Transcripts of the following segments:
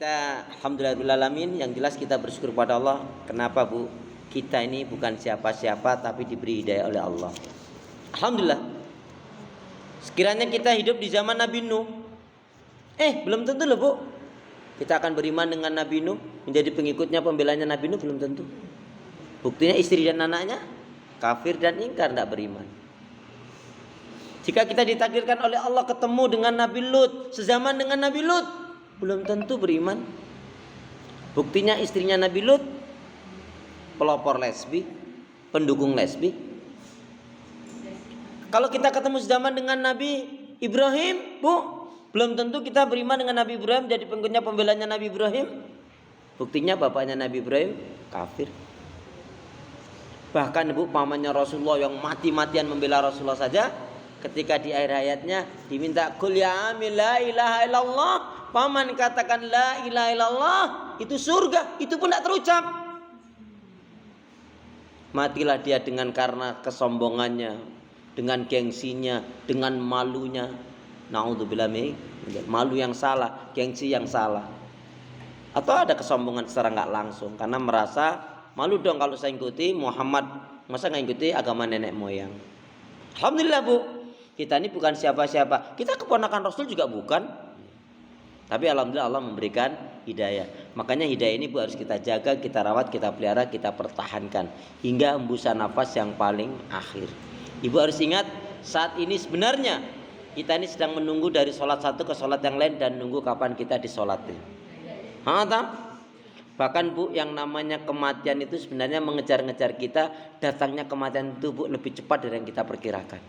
Kita alhamdulillahirrahmanirrahim, yang jelas kita bersyukur pada Allah. Kenapa Bu? Kita ini bukan siapa-siapa tapi diberi hidayah oleh Allah. Alhamdulillah. Sekiranya kita hidup di zaman Nabi Nuh, belum tentu loh Bu, kita akan beriman dengan Nabi Nuh, menjadi pengikutnya, pembelanya Nabi Nuh, belum tentu. Buktinya istri dan anaknya kafir dan ingkar, tidak beriman. Jika kita ditakdirkan oleh Allah ketemu dengan Nabi Lut, sezaman dengan Nabi Lut, belum tentu beriman. Buktinya istrinya Nabi Lut pelopor lesbi, pendukung lesbi. Kalau kita ketemu sezaman dengan Nabi Ibrahim, Bu, belum tentu kita beriman dengan Nabi Ibrahim, jadi pengikutnya, pembelanya Nabi Ibrahim. Buktinya bapaknya Nabi Ibrahim kafir. Bahkan Bu, pamannya Rasulullah yang mati-matian membela Rasulullah saja, ketika di akhir hayatnya diminta qul ya amil la ilaha illallah, paman katakan la ilaha illallah, itu surga, itu pun tidak terucap. Matilah dia dengan karena kesombongannya, dengan gengsinya, dengan malunya. Naudzubillah, malu yang salah, gengsi yang salah. Atau ada kesombongan secara nggak langsung karena merasa malu dong kalau saya ikuti Muhammad, masa nggak ikuti agama nenek moyang. Alhamdulillah Bu, kita ini bukan siapa-siapa. Kita keponakan Rasul juga bukan. Tapi alhamdulillah Allah memberikan hidayah. Makanya hidayah ini Bu harus kita jaga, kita rawat, kita pelihara, kita pertahankan hingga hembusan nafas yang paling akhir. Ibu harus ingat, saat ini sebenarnya kita ini sedang menunggu dari sholat satu ke sholat yang lain dan nunggu kapan kita disolatin. Bahkan Bu, yang namanya kematian itu sebenarnya mengejar-ngejar kita. Datangnya kematian itu Bu lebih cepat dari yang kita perkirakan.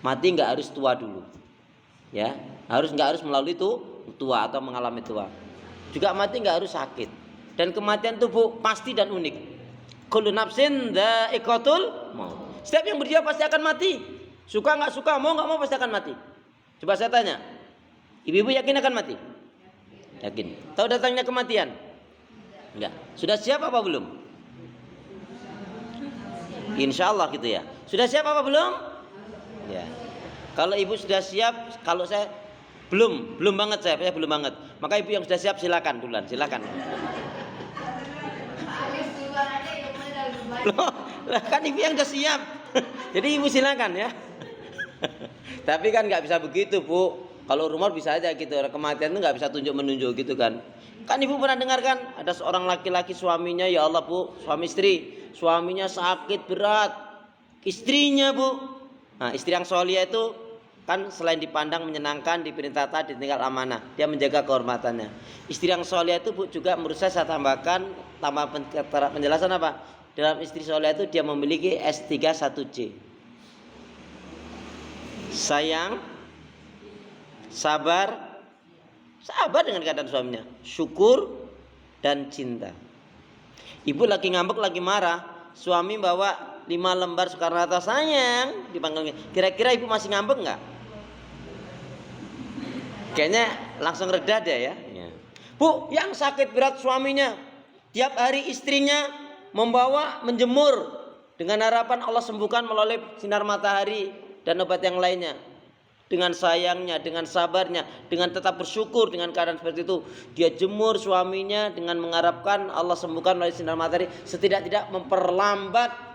Mati nggak harus tua dulu, ya, nggak harus melalui itu tua atau mengalami tua. Juga mati nggak harus sakit. Dan kematian itu Bu pasti dan unik. Kullu nafsin dha'iqatul maut. Setiap yang bernyawa pasti akan mati. Suka nggak suka, mau nggak mau pasti akan mati. Coba saya tanya, ibu-ibu yakin akan mati? Yakin. Tahu datangnya kematian? Enggak. Sudah siap apa belum? Insya Allah gitu ya. Sudah siap apa belum? Ya. Kalau ibu sudah siap, kalau saya belum banget, saya belum banget. Maka ibu yang sudah siap silakan duluan, silakan. Loh, kan ibu yang sudah siap. Jadi ibu silakan ya. Tapi kan nggak bisa begitu Bu. Kalau rumor bisa aja gitu. Kematian itu nggak bisa tunjuk-menunjuk gitu kan. Kan ibu pernah dengar kan, ada seorang laki-laki suaminya, ya Allah Bu, suami istri, suaminya sakit berat, istrinya Bu. Nah, istri yang solihah itu kan selain dipandang menyenangkan, diperintah taat, ditinggal amanah, dia menjaga kehormatannya. Istri yang solihah itu Bu juga menurut saya tambahkan, tambah penjelasan apa? Dalam istri solihah itu dia memiliki S3 1C. Sayang, sabar dengan keadaan suaminya, syukur dan cinta. Ibu lagi ngambek, lagi marah, suami bawa 5 lembar Soekarno-Hatta, sayang, dipanggilnya. Kira-kira ibu masih ngambek nggak? Kayaknya langsung reda deh ya. Bu, yang sakit berat suaminya, tiap hari istrinya membawa menjemur dengan harapan Allah sembuhkan melalui sinar matahari dan obat yang lainnya. Dengan sayangnya, dengan sabarnya, dengan tetap bersyukur dengan keadaan seperti itu, dia jemur suaminya dengan mengharapkan Allah sembuhkan melalui sinar matahari, setidak-tidak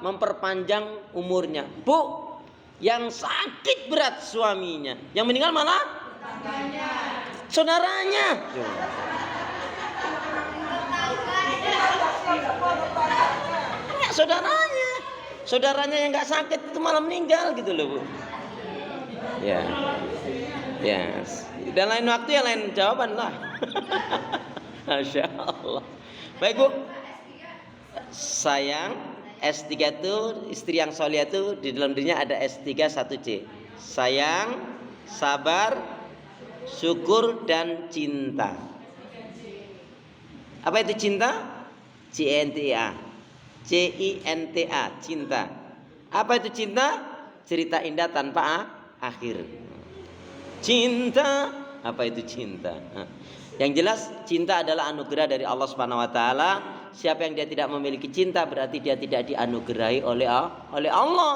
memperpanjang umurnya. Bu, yang sakit berat suaminya, yang meninggal malah saudaranya. Saudaranya yang nggak sakit itu malah meninggal gitu loh Bu. Ya. Dan lain waktu ya lain jawaban lah. Masya Allah. Baik Bu. Sayang, S3 itu istri yang solihah itu di dalam dirinya ada S3 1C. Sayang, sabar, syukur dan cinta. Apa itu cinta? CINTA. Cinta. Apa itu cinta? Cerita indah tanpa akhir. Cinta, apa itu cinta? Yang jelas cinta adalah anugerah dari Allah Subhanahu wa taala. Siapa yang dia tidak memiliki cinta berarti dia tidak dianugerahi oleh Allah.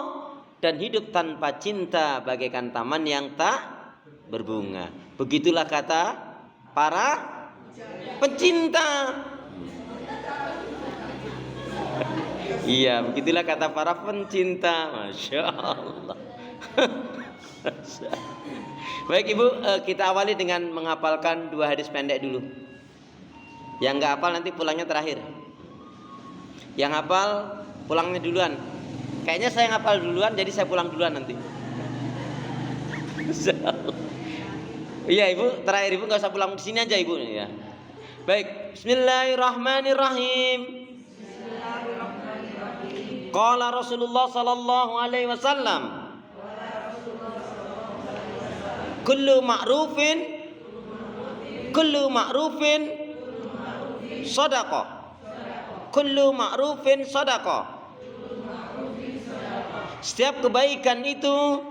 Dan hidup tanpa cinta bagaikan taman yang tak berbunga. Begitulah kata para pencinta. Iya, begitulah kata para pencinta. Masya Allah. Baik Ibu, kita awali dengan menghafalkan 2 hadis pendek dulu. Yang nggak hafal nanti pulangnya terakhir. Yang hafal pulangnya duluan. Kayaknya saya ngapal duluan, jadi saya pulang duluan nanti. Iya Ibu, terakhir Ibu nggak usah pulang di sini aja Ibu ya. Baik, Bismillahirrahmanirrahim. Qala Rasulullah sallallahu alaihi wasallam, kullu ma'rufin shadaqah. Kullu ma'rufin shadaqah. Setiap kebaikan itu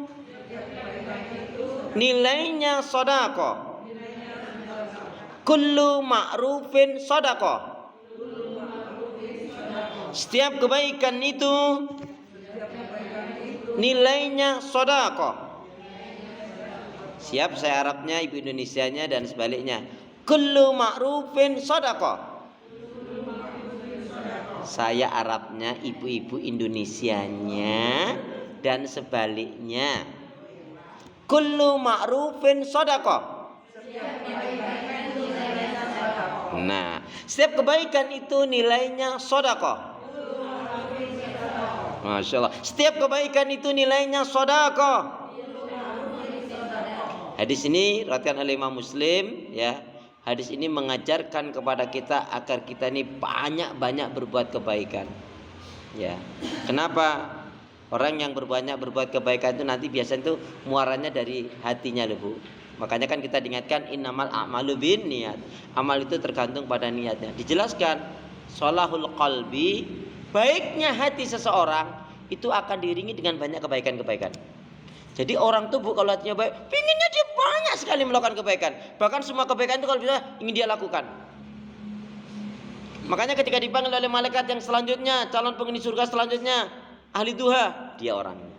nilainya sedekah. Kullu ma'rufin sedekah. Setiap kebaikan itu nilainya sedekah. Siap saya Arabnya, Ibu Indonesianya dan sebaliknya. Kullu ma'rufin sedekah. Saya Arabnya, ibu-ibu Indonesianya dan sebaliknya. Kullu ma'rufin sedekah. Nah, setiap kebaikan itu nilainya sedekah. Masya Allah. Setiap kebaikan itu nilainya sedekah. Hadis ini riwayatkan oleh Imam Muslim ya. Hadis ini mengajarkan kepada kita agar kita ini banyak-banyak berbuat kebaikan. Ya. Kenapa? Orang yang berbuat kebaikan itu nanti biasanya itu muaranya dari hatinya loh Bu. Makanya kan kita diingatkan innamal a'malu binniyat. Amal itu tergantung pada niatnya. Dijelaskan sholahul qalbi, baiknya hati seseorang itu akan diiringi dengan banyak kebaikan-kebaikan. Jadi orang tuh Bu kalau hatinya baik, pinginnya dia banyak sekali melakukan kebaikan. Bahkan semua kebaikan itu kalau bisa ingin dia lakukan. Makanya ketika dipanggil oleh malaikat yang selanjutnya, calon penghuni surga selanjutnya, ahli duha, dia orangnya.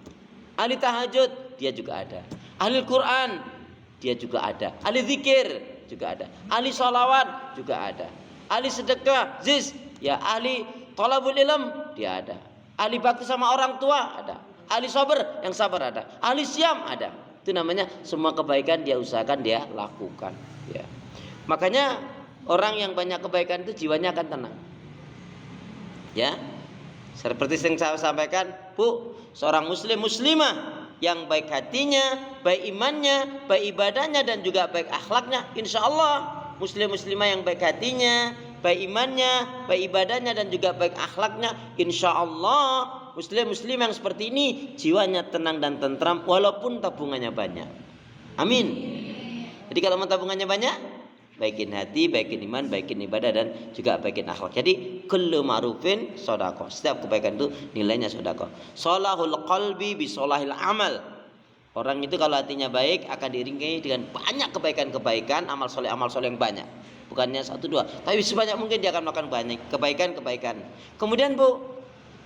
Ahli tahajud, dia juga ada. Ahli Quran, dia juga ada. Ahli zikir, juga ada. Ahli sholawat, juga ada. Ahli sedekah, ya ahli thalabul ilm, dia ada. Ahli bakti sama orang tua, ada. Ahli sabar, yang sabar ada. Ahli siam, ada. Itu namanya semua kebaikan dia usahakan, dia lakukan. Ya. Makanya orang yang banyak kebaikan itu jiwanya akan tenang. Ya. Seperti yang saya sampaikan, Bu, seorang muslimah yang baik hatinya, baik imannya, baik ibadahnya dan juga baik akhlaknya, insya Allah muslimah yang baik hatinya, baik imannya, baik ibadahnya dan juga baik akhlaknya, insya Allah muslim yang seperti ini jiwanya tenang dan tentram walaupun tabungannya banyak. Amin. Jadi kalau mau tabungannya banyak, baikin hati, baikin iman, baikin ibadah dan juga baikin akhlak. Jadi kullu ma'rufin shadaqah. Setiap kebaikan itu nilainya sedekah. Sholahul qalbi bi sholahil amal. Orang itu kalau hatinya baik akan diiringi dengan banyak kebaikan-kebaikan, amal soleh yang banyak. Bukannya 1 2, tapi sebanyak mungkin dia akan melakukan banyak kebaikan. Kemudian Bu,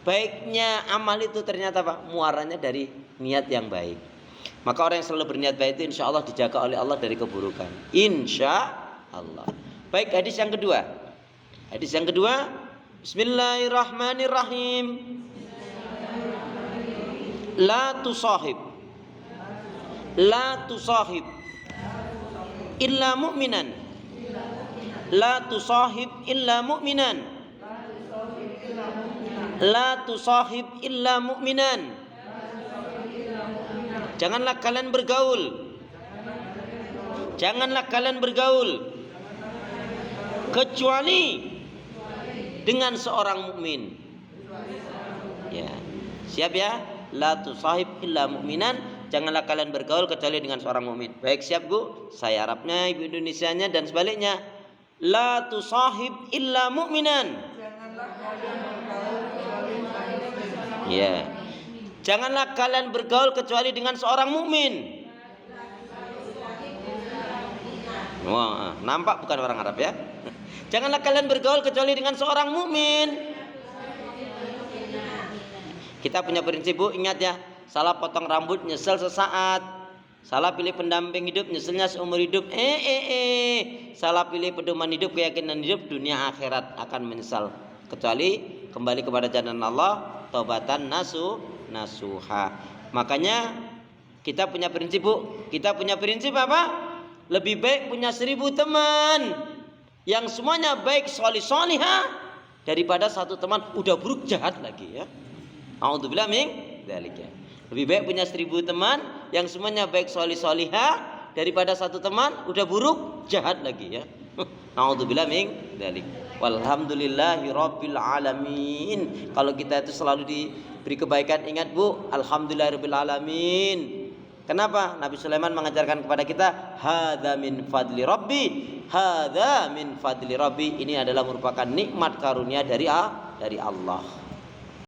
baiknya amal itu ternyata Pak, muaranya dari niat yang baik. Maka orang yang selalu berniat baik itu insya Allah dijaga oleh Allah dari keburukan. Insya Allah. Baik, hadis yang kedua. Bismillahirrahmanirrahim. La tusahib illa mu'minan. La tusahib illa mu'minan. La tusahib illa mu'minan. Janganlah kalian bergaul kecuali dengan seorang mukmin. Ya. Siap ya? La tusahib illa mu'minan. Janganlah kalian bergaul kecuali dengan seorang mukmin. Baik, siap Bu? Saya Arabnya, Ibu Indonesianya dan sebaliknya. La tusahib illa mu'minan. Ya. Janganlah kalian bergaul kecuali dengan seorang mukmin. Wah, nampak bukan orang Arab ya? Janganlah kalian bergaul kecuali dengan seorang mukmin. Kita punya prinsip Bu, ingat ya, salah potong rambut nyesel sesaat, Salah pilih pendamping hidup, nyeselnya seumur hidup. Salah pilih pedoman hidup, keyakinan hidup, dunia akhirat akan menyesal. Kecuali kembali kepada jalan Allah, taubatan nasuha. Makanya kita punya prinsip, Bu. Kita punya prinsip apa? Lebih baik punya 1000 teman yang semuanya baik, solihah, daripada satu teman udah buruk jahat lagi ya. A'udzubillah min dzalik ya. Lebih baik punya 1000 teman yang semuanya baik, solihah, daripada satu teman udah buruk jahat lagi ya. A'udzubillah min dzalik. Walhamdulillahirabbil alamin. Kalau kita itu selalu diberi kebaikan, ingat Bu, alhamdulillahirabbil alamin. Kenapa? Nabi Sulaiman mengajarkan kepada kita, hadza min fadli rabbi, hadza min fadli rabbi. Ini adalah merupakan nikmat karunia dari Allah.